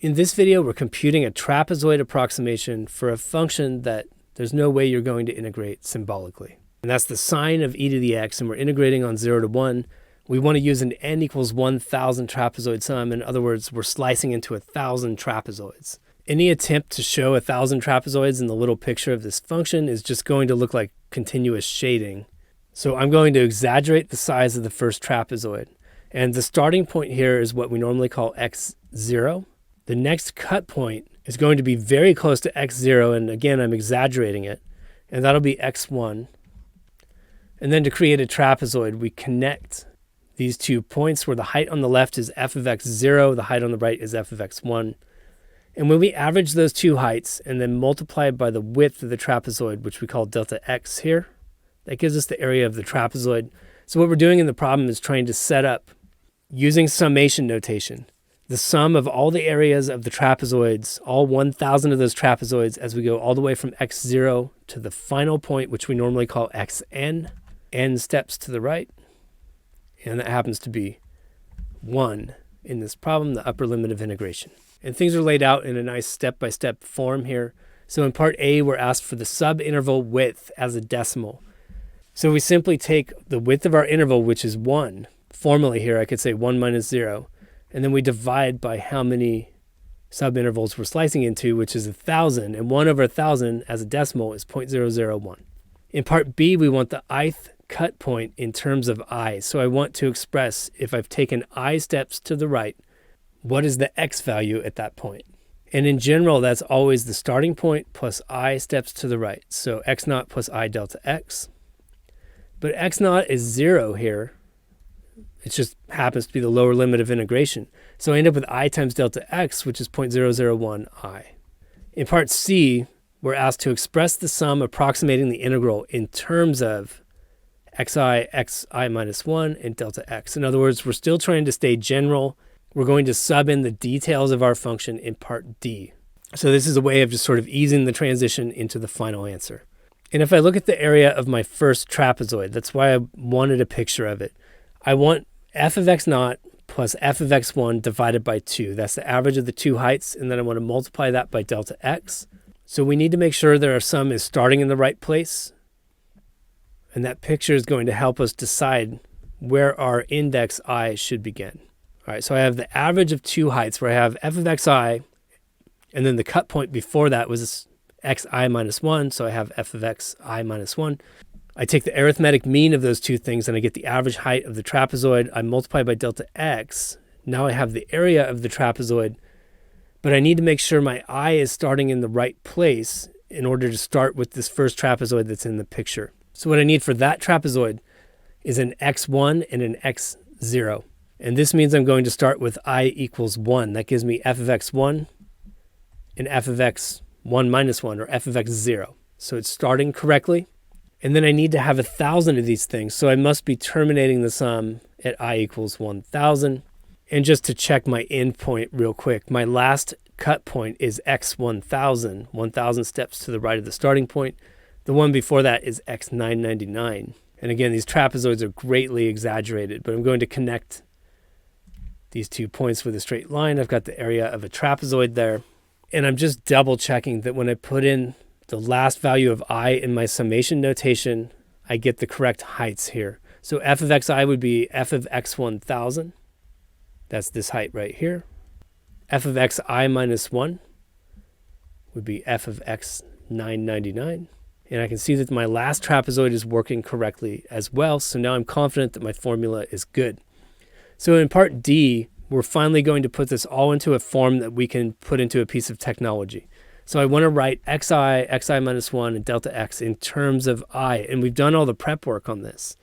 In this video, we're computing a trapezoid approximation for a function that there's no way you're going to integrate symbolically. And that's the sine of e to the x, and we're integrating on 0 to 1. We want to use an n equals 1,000 trapezoid sum. In other words, we're slicing into 1,000 trapezoids. Any attempt to show 1,000 trapezoids in the little picture of this function is just going to look like continuous shading. So I'm going to exaggerate the size of the first trapezoid. And the starting point here is what we normally call x0. The next cut point is going to be very close to x0, and again, I'm exaggerating it, and that'll be x1. And then to create a trapezoid, we connect these 2 points where the height on the left is f of x0, the height on the right is f of x1. And when we average those two heights and then multiply it by the width of the trapezoid, which we call delta x here, that gives us the area of the trapezoid. So what we're doing in the problem is trying to set up, using summation notation, the sum of all the areas of the trapezoids, all 1,000 of those trapezoids, as we go all the way from x0 to the final point, which we normally call xn, n steps to the right, and that happens to be 1 in this problem, the upper limit of integration. And things are laid out in a nice step-by-step form here. So in part A, we're asked for the subinterval width as a decimal. So we simply take the width of our interval, which is 1. Formally here, I could say 1 minus 0. And then we divide by how many subintervals we're slicing into, which is 1,000. And 1 over 1,000 as a decimal is 0.001. In part B, we want the ith cut point in terms of I. So I want to express, if I've taken I steps to the right, what is the x value at that point? And in general, that's always the starting point plus I steps to the right. So x naught plus I delta x. But x naught is 0 here. It just happens to be the lower limit of integration. So I end up with I times delta x, which is 0.001 I. In part C, we're asked to express the sum approximating the integral in terms of xi minus 1, and delta x. In other words, we're still trying to stay general. We're going to sub in the details of our function in part D. So this is a way of just sort of easing the transition into the final answer. And if I look at the area of my first trapezoid, that's why I wanted a picture of it. I want f of x naught plus f of x1 divided by 2. That's the average of the two heights, and then I want to multiply that by delta x. So we need to make sure that our sum is starting in the right place, and that picture is going to help us decide where our index I should begin. All right, so I have the average of two heights where I have f of xi, and then the cut point before that was xi minus 1, so I have f of xi minus 1. I take the arithmetic mean of those two things and I get the average height of the trapezoid. I multiply by delta x. Now I have the area of the trapezoid, but I need to make sure my I is starting in the right place in order to start with this first trapezoid that's in the picture. So what I need for that trapezoid is an x1 and an x0. And this means I'm going to start with I equals 1. That gives me f of x1 and f of x1 minus 1, or f of x0. So it's starting correctly. And then I need to have 1,000 of these things. So I must be terminating the sum at I equals 1,000. And just to check my end point real quick, my last cut point is x1,000, 1,000 steps to the right of the starting point. The one before that is x999. And again, these trapezoids are greatly exaggerated, but I'm going to connect these 2 points with a straight line. I've got the area of a trapezoid there. And I'm just double checking that when I put in the last value of I in my summation notation, I get the correct heights here. So f of xi would be f of x1000. That's this height right here. F of xi minus 1 would be f of x999. And I can see that my last trapezoid is working correctly as well. So now I'm confident that my formula is good. So in part D, we're finally going to put this all into a form that we can put into a piece of technology. So I want to write xi minus 1, and delta x in terms of I. And we've done all the prep work on this.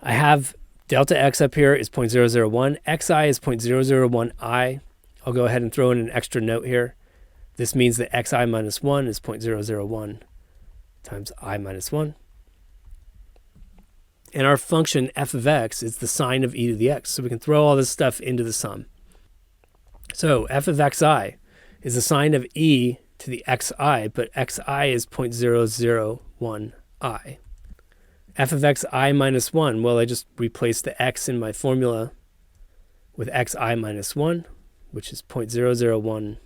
I have delta x up here is 0.001. Xi is 0.001 I. I'll go ahead and throw in an extra note here. This means that xi minus 1 is 0.001 times I minus 1. And our function f of x is the sine of e to the x. So we can throw all this stuff into the sum. So f of xi is the sine of e to the xi, but xi is 0.001 I. F of xi minus 1, well, I just replaced the x in my formula with xi minus 1, which is 0.001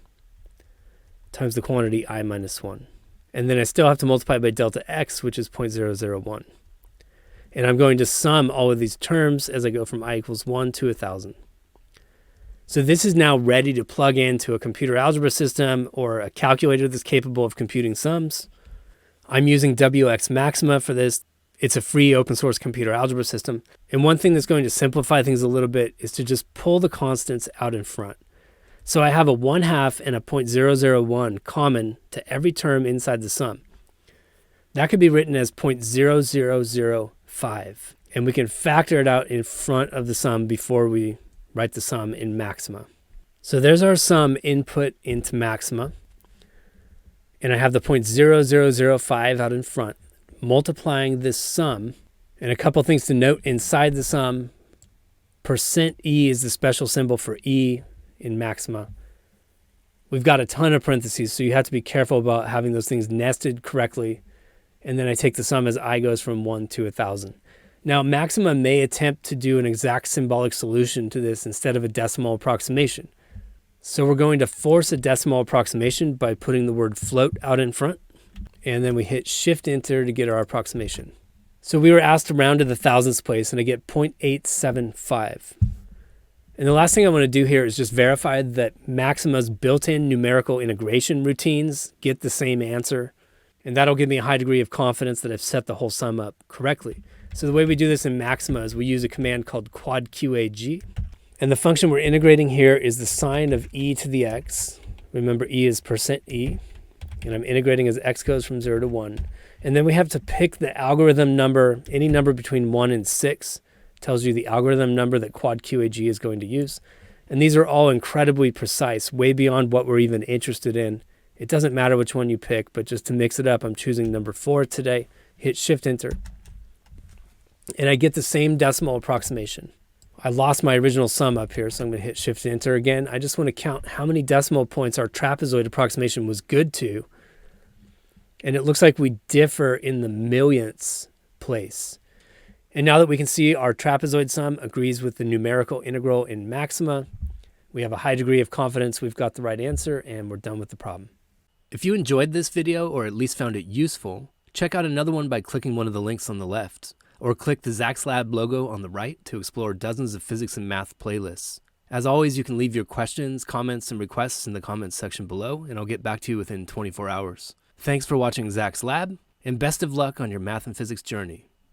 times the quantity I minus 1. And then I still have to multiply by delta x, which is 0.001. And I'm going to sum all of these terms as I go from I equals 1 to 1,000. So this is now ready to plug into a computer algebra system or a calculator that's capable of computing sums. I'm using wxMaxima for this. It's a free open source computer algebra system. And one thing that's going to simplify things a little bit is to just pull the constants out in front. So I have a 1/2 and a 0.001 common to every term inside the sum. That could be written as 0.0005. And we can factor it out in front of the sum before we write the sum in Maxima. So there's our sum input into Maxima. And I have the 0.0005 out in front, multiplying this sum. And a couple things to note inside the sum, %E is the special symbol for E in Maxima. We've got a ton of parentheses, so you have to be careful about having those things nested correctly. And then I take the sum as I goes from 1 to 1,000. Now, Maxima may attempt to do an exact symbolic solution to this instead of a decimal approximation. So we're going to force a decimal approximation by putting the word float out in front. And then we hit Shift-Enter to get our approximation. So we were asked to round to the thousandths place, and I get 0.875. And the last thing I want to do here is just verify that Maxima's built-in numerical integration routines get the same answer. And that'll give me a high degree of confidence that I've set the whole sum up correctly. So the way we do this in Maxima is we use a command called quadqag. And the function we're integrating here is the sine of e to the x. Remember, e is %e. And I'm integrating as x goes from 0 to 1. And then we have to pick the algorithm number. Any number between 1 and 6 tells you the algorithm number that quadqag is going to use. And these are all incredibly precise, way beyond what we're even interested in. It doesn't matter which one you pick, but just to mix it up, I'm choosing number 4 today. Hit Shift-Enter. And I get the same decimal approximation. I lost my original sum up here, so I'm going to hit Shift-Enter again. I just want to count how many decimal points our trapezoid approximation was good to. And it looks like we differ in the millionths place. And now that we can see our trapezoid sum agrees with the numerical integral in Maxima, we have a high degree of confidence we've got the right answer, and we're done with the problem. If you enjoyed this video, or at least found it useful, check out another one by clicking one of the links on the left. Or click the Zach's Lab logo on the right to explore dozens of physics and math playlists. As always, you can leave your questions, comments, and requests in the comments section below, and I'll get back to you within 24 hours. Thanks for watching Zach's Lab, and best of luck on your math and physics journey.